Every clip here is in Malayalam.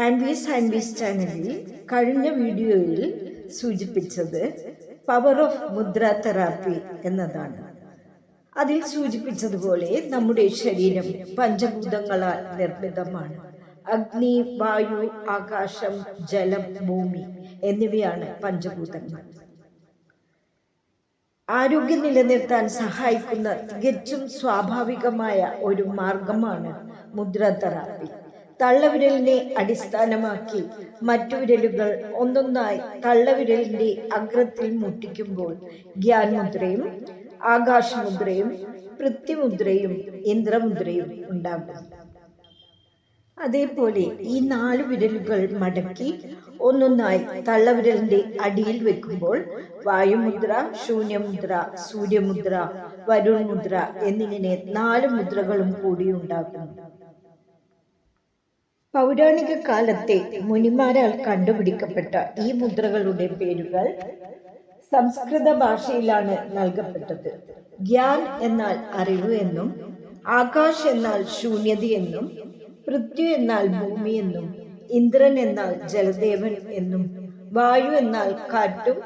ആൻവീസ് ചാനലിൽ കഴിഞ്ഞ വീഡിയോയിൽ സൂചിപ്പിച്ചത് പവർ ഓഫ് മുദ്ര തെറാപ്പി എന്നതാണ്. അതിൽ സൂചിപ്പിച്ചതുപോലെ നമ്മുടെ ശരീരം പഞ്ചഭൂതങ്ങളാൽ നിർമ്മിതമാണ്. അഗ്നി, വായു, ആകാശം, ജലം, ഭൂമി എന്നിവയാണ് പഞ്ചഭൂതങ്ങൾ. ആരോഗ്യം നിലനിർത്താൻ സഹായിക്കുന്ന തികച്ചും സ്വാഭാവികമായ ഒരു മാർഗമാണ് മുദ്ര തെറാപ്പി. തള്ളവിരലിനെ അടിസ്ഥാനമാക്കി മറ്റു വിരലുകൾ ഒന്നൊന്നായി തള്ളവിരലിന്റെ അഗ്രത്തിൽ മുട്ടിക്കുമ്പോൾ ഗ്യാൻമുദ്രയും ആകാശമുദ്രയും പൃഥ്വിമുദ്രയും ഇന്ദ്രമുദ്രയും ഉണ്ടാകും. അതേപോലെ ഈ 4 വിരലുകൾ മടക്കി ഒന്നൊന്നായി തള്ളവിരലിന്റെ അടിയിൽ വെക്കുമ്പോൾ വായുമുദ്ര, ശൂന്യമുദ്ര, സൂര്യമുദ്ര, വരുൺ മുദ്ര എന്നിങ്ങനെ 4 മുദ്രകളും കൂടി ഉണ്ടാകും. പൗരാണിക കാലത്തെ മുനിമാരാൽ കണ്ടുപിടിക്കപ്പെട്ട ഈ മുദ്രകളുടെ പേരുകൾ സംസ്കൃത ഭാഷയിലാണ് നൽകപ്പെട്ടത്. ഗ്യാൻ എന്നാൽ അറിവ് എന്നും, ആകാശ് എന്നാൽ ശൂന്യത എന്നും, പൃഥ്വി എന്നാൽ ഭൂമി എന്നും, ഇന്ദ്രൻ എന്നാൽ ജലദേവൻ എന്നും, വായു എന്നാൽ കാറ്റും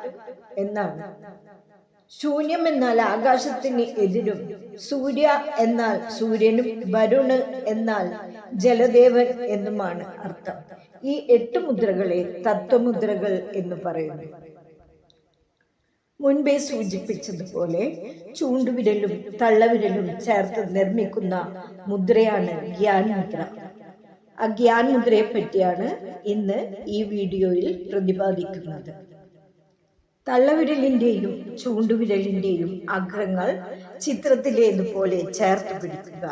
എന്നാണ്. ശൂന്യം എന്നാൽ ആകാശത്തിന് എതിരും, സൂര്യ എന്നാൽ സൂര്യനും, വരുണ് എന്നാൽ ജലദേവൻ എന്നുമാണ് അർത്ഥം. ഈ 8 മുദ്രകളെ തത്വമുദ്രകൾ എന്ന് പറയുന്നു. മുൻപേ സൂചിപ്പിച്ചതുപോലെ ചൂണ്ടുവിരലും തള്ളവിരലും ചേർത്ത് നിർമ്മിക്കുന്ന മുദ്രയാണ് ഗ്യാൻ മുദ്ര. ആ ഗ്യാൻ മുദ്രയെ പറ്റിയാണ് ഇന്ന് ഈ വീഡിയോയിൽ പ്രതിപാദിക്കുന്നത്. തള്ളവിരലിന്റെയും ചൂണ്ടുവിരലിന്റെയും അഗ്രങ്ങൾ ചിത്രത്തിലേതുപോലെ ചേർത്ത് പിടിക്കുക.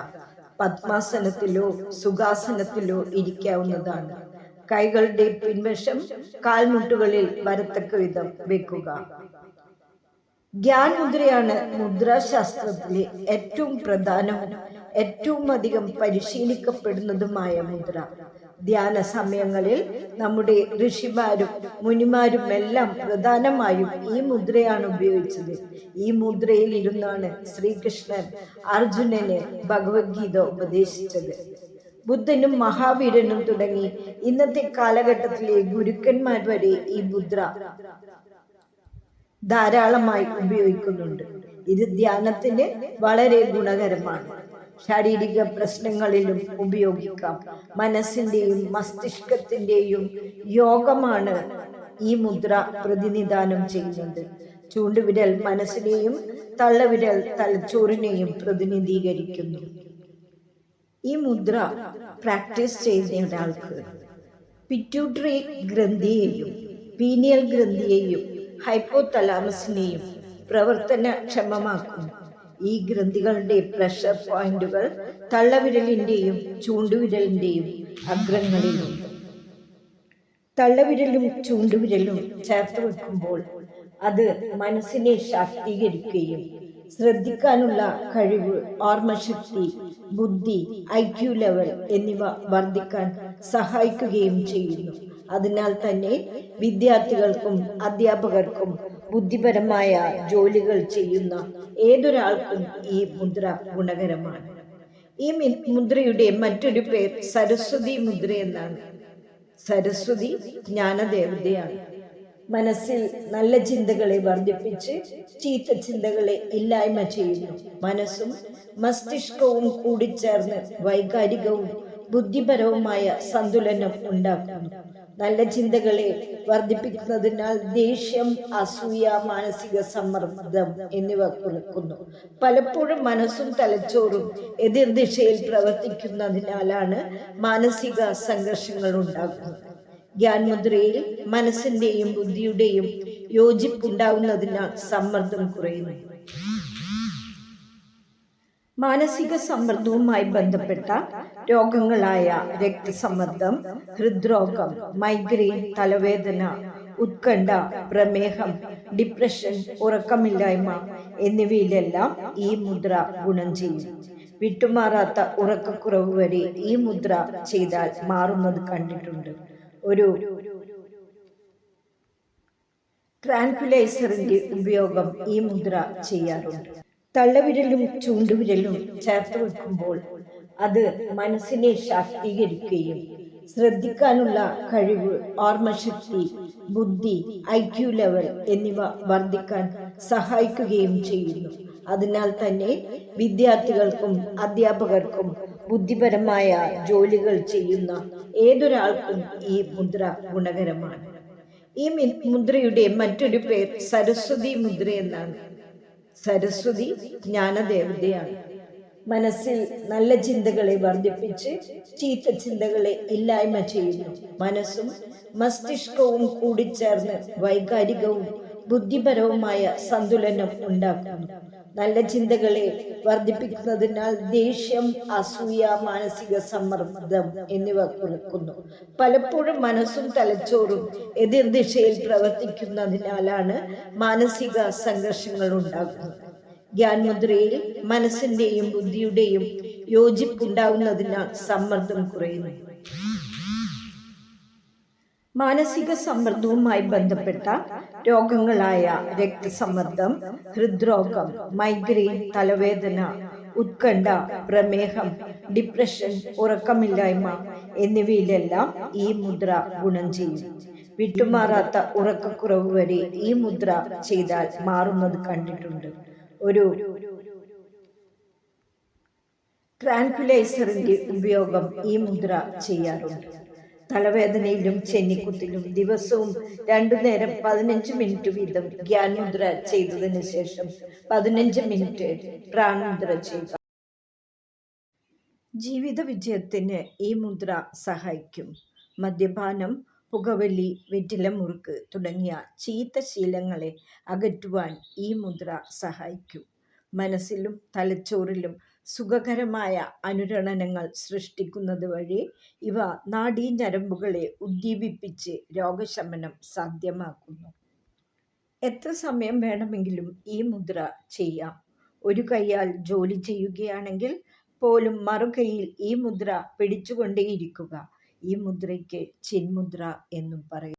പദ്മാസനത്തിലോ സുഖാസനത്തിലോ ഇരിക്കാവുന്നതാണ്. കൈകളുടെ പിൻവശം കാൽമുട്ടുകളിൽ വരത്തക്ക വിധം വെക്കുക. ഗ്യാൻ മുദ്രയാണ് മുദ്രാശാസ്ത്രത്തിലെ ഏറ്റവും പ്രധാനവും ഏറ്റവും അധികം പരിശീലിക്കപ്പെടുന്നതുമായ മുദ്ര. ധ്യാന സമയങ്ങളിൽ നമ്മുടെ ഋഷിമാരും മുനിമാരും എല്ലാം പ്രധാനമായും ഈ മുദ്രയാണ് ഉപയോഗിച്ചത്. ഈ മുദ്രയിൽ ഇരുന്നാണ് ശ്രീകൃഷ്ണൻ അർജുനന് ഭഗവത്ഗീത ഉപദേശിച്ചത്. ബുദ്ധനും മഹാവീരനും തുടങ്ങി ഇന്നത്തെ കാലഘട്ടത്തിലെ ഗുരുക്കന്മാർ വരെ ഈ മുദ്ര ധാരാളമായി ഉപയോഗിക്കുന്നുണ്ട്. ഇത് ധ്യാനത്തിന് വളരെ ഗുണകരമാണ്. ശാരീരിക പ്രശ്നങ്ങളിലും ഉപയോഗിക്കാം. മനസ്സിന്റെയും മസ്തിഷ്കത്തിന്റെയും യോഗമാണ് ഈ മുദ്ര പ്രതിനിധാനം ചെയ്യുന്നത്. ചൂണ്ടുവിരൽ മനസ്സിനെയും തള്ളവിരൽ തലച്ചോറിനെയും പ്രതിനിധീകരിക്കുന്നു. ഈ മുദ്ര പ്രാക്ടീസ് ചെയ്യുന്ന ഒരാൾക്ക് പിറ്റ്യൂട്ടറി ഗ്രന്ഥിയെയും പീനിയൽ ഗ്രന്ഥിയെയും ഹൈപ്പോതലാമസിനെയും പ്രവർത്തനക്ഷമമാക്കും. ഈ ഗ്രന്ഥികളുടെ പ്രഷർ പോയിന്റുകൾ തള്ളവിരലിന്റെയും ചൂണ്ടുവിരലിന്റെയും അഗ്രങ്ങളിലുണ്ട്. തള്ളവിരലും ചൂണ്ടുവിരലും ചേർത്ത് വെക്കുമ്പോൾ അത് മനസ്സിനെ ശാക്തീകരിക്കുകയും ശ്രദ്ധിക്കാനുള്ള കഴിവ്, ഓർമ്മശക്തി, ബുദ്ധി, IQ ലെവൽ എന്നിവ വർദ്ധിക്കാൻ സഹായിക്കുകയും ചെയ്യുന്നു. അതിനാൽ തന്നെ വിദ്യാർത്ഥികൾക്കും അധ്യാപകർക്കും ബുദ്ധിപരമായ ജോലികൾ ചെയ്യുന്ന ഏതൊരാൾക്കും ഈ മുദ്ര ഗുണകരമാണ്. ഈ മുദ്രയുടെ മറ്റൊരു പേർ സരസ്വതി മുദ്ര എന്നാണ്. സരസ്വതി ജ്ഞാനദേവതയാണ്. മനസ്സിൽ നല്ല ചിന്തകളെ വർദ്ധിപ്പിച്ച് ചീത്ത ചിന്തകളെ ഇല്ലായ്മ ചെയ്യുന്നു. മനസ്സും മസ്തിഷ്കവും കൂടിച്ചേർന്ന് വൈകാരികവും ബുദ്ധിപരവുമായ സന്തുലനം ഉണ്ടാക്കുന്നു. നല്ല ചിന്തകളെ വർദ്ധിപ്പിക്കുന്നതിനാൽ ദേഷ്യം, അസൂയ, മാനസിക സമ്മർദ്ദം എന്നിവ കുറയ്ക്കുന്നു. പലപ്പോഴും മനസ്സും തലച്ചോറും എതിർദിശയിൽ പ്രവർത്തിക്കുന്നതിനാലാണ് മാനസിക സംഘർഷങ്ങൾ ഉണ്ടാകുന്നത്. ഗ്യാൻ മുദ്രയിൽ മനസ്സിന്റെയും ബുദ്ധിയുടെയും യോജിപ്പുണ്ടാകുന്നതിനാൽ സമ്മർദ്ദം കുറയുന്നു. മാനസിക സമ്മർദ്ദവുമായി ബന്ധപ്പെട്ട രോഗങ്ങളായ രക്തസമ്മർദ്ദം, ഹൃദ്രോഗം, മൈഗ്രെയിൻ, തലവേദന, ഉത്കണ്ഠ, പ്രമേഹം, ഡിപ്രഷൻ, ഉറക്കമില്ലായ്മ എന്നിവയിലെല്ലാം ഈ മുദ്ര ഗുണം ചെയ്യും. വിട്ടുമാറാത്ത ഉറക്കക്കുറവ് വരെ ഈ മുദ്ര ചെയ്താൽ മാറുന്നത് കണ്ടിട്ടുണ്ട്. ഒരു ട്രാൻക്വിലൈസറിന്റെ ഉപയോഗം ഈ മുദ്ര ചെയ്യാറുണ്ട്. തള്ളവിരലും ചൂണ്ടുവിരലും ചേർത്ത് വെക്കുമ്പോൾ അത് മനസ്സിനെ ശാക്തീകരിക്കുകയും ശ്രദ്ധിക്കാനുള്ള കഴിവ്, ഓർമ്മശക്തി, ബുദ്ധി, IQ ലെവൽ എന്നിവ വർദ്ധിക്കാൻ സഹായിക്കുകയും ചെയ്യുന്നു. അതിനാൽ തന്നെ വിദ്യാർത്ഥികൾക്കും അധ്യാപകർക്കും ബുദ്ധിപരമായ ജോലികൾ ചെയ്യുന്ന ഏതൊരാൾക്കും ഈ മുദ്ര ഗുണകരമാണ്. ഈ മുദ്രയുടെ മറ്റൊരു പേർ സരസ്വതി മുദ്ര എന്നാണ്. സരസ്വതി ജ്ഞാനദേവതയാണ്. മനസ്സിൽ നല്ല ചിന്തകളെ വർദ്ധിപ്പിച്ച് ചീത്ത ചിന്തകളെ ഇല്ലായ്മ ചെയ്യുന്നു. മനസ്സും മസ്തിഷ്കവും കൂടിച്ചേർന്ന് വൈകാരികവും ബുദ്ധിപരവുമായ സന്തുലനം ഉണ്ടാക്കുന്നു. നല്ല ചിന്തകളെ വർദ്ധിപ്പിക്കുന്നതിനാൽ ദേഷ്യം, അസൂയ, മാനസിക സമ്മർദ്ദം എന്നിവ കുറയ്ക്കുന്നു. പലപ്പോഴും മനസ്സും തലച്ചോറും എതിർദിശയിൽ പ്രവർത്തിക്കുന്നതിനാലാണ് മാനസിക സംഘർഷങ്ങൾ ഉണ്ടാകുന്നത്. ജ്ഞാൻമുദ്രയിൽ മനസ്സിന്റെയും ബുദ്ധിയുടെയും യോജിപ്പുണ്ടാകുന്നതിനാൽ സമ്മർദ്ദം കുറയുന്നു. മാനസിക സമ്മർദ്ദവുമായി ബന്ധപ്പെട്ട രോഗങ്ങളായ രക്തസമ്മർദ്ദം, ഹൃദ്രോഗം, മൈഗ്രെയിൻ, തലവേദന, ഉത്കണ്ഠ, പ്രമേഹം, ഡിപ്രഷൻ, ഉറക്കമില്ലായ്മ എന്നിവയിലെല്ലാം ഈ മുദ്ര ഗുണം ചെയ്യും. വിട്ടുമാറാത്ത ഉറക്കക്കുറവ് വരെ ഈ മുദ്ര ചെയ്താൽ മാറുന്നത് കണ്ടിട്ടുണ്ട്. ഒരു ട്രാൻക്വിലൈസറിന്റെ ഉപയോഗം ഈ മുദ്ര ചെയ്യാറുണ്ട്. തലവേദനയിലും ചെന്നിക്കുത്തിലും ദിവസവും 2 നേരം 15 മിനിറ്റ് വീതം ജ്ഞാൻമുദ്ര ചെയ്തതിന് ശേഷം 15 മിനിറ്റ് പ്രാൺമുദ്ര ചെയ്യുക. ജീവിത വിജയത്തിന് ഈ മുദ്ര സഹായിക്കും. മദ്യപാനം, പുകവലി, വെറ്റിലമുറുക്ക് തുടങ്ങിയ ചീത്ത ശീലങ്ങളെ അകറ്റുവാൻ ഈ മുദ്ര സഹായിക്കും. മനസ്സിലും തലച്ചോറിലും സുഖകരമായ അനുരണനങ്ങൾ സൃഷ്ടിക്കുന്നത് വഴി ഇവ നാഡീഞരമ്പുകളെ ഉദ്ദീപിപ്പിച്ച് രോഗശമനം സാധ്യമാക്കുന്നു. എത്ര സമയം വേണമെങ്കിലും ഈ മുദ്ര ചെയ്യാം. ഒരു കൈയാൽ ജോലി ചെയ്യുകയാണെങ്കിൽ പോലും മറുകൈയിൽ ഈ മുദ്ര പിടിച്ചുകൊണ്ടേയിരിക്കുക. ഈ മുദ്രയ്ക്ക് ചിന്മുദ്ര എന്നും പറയും.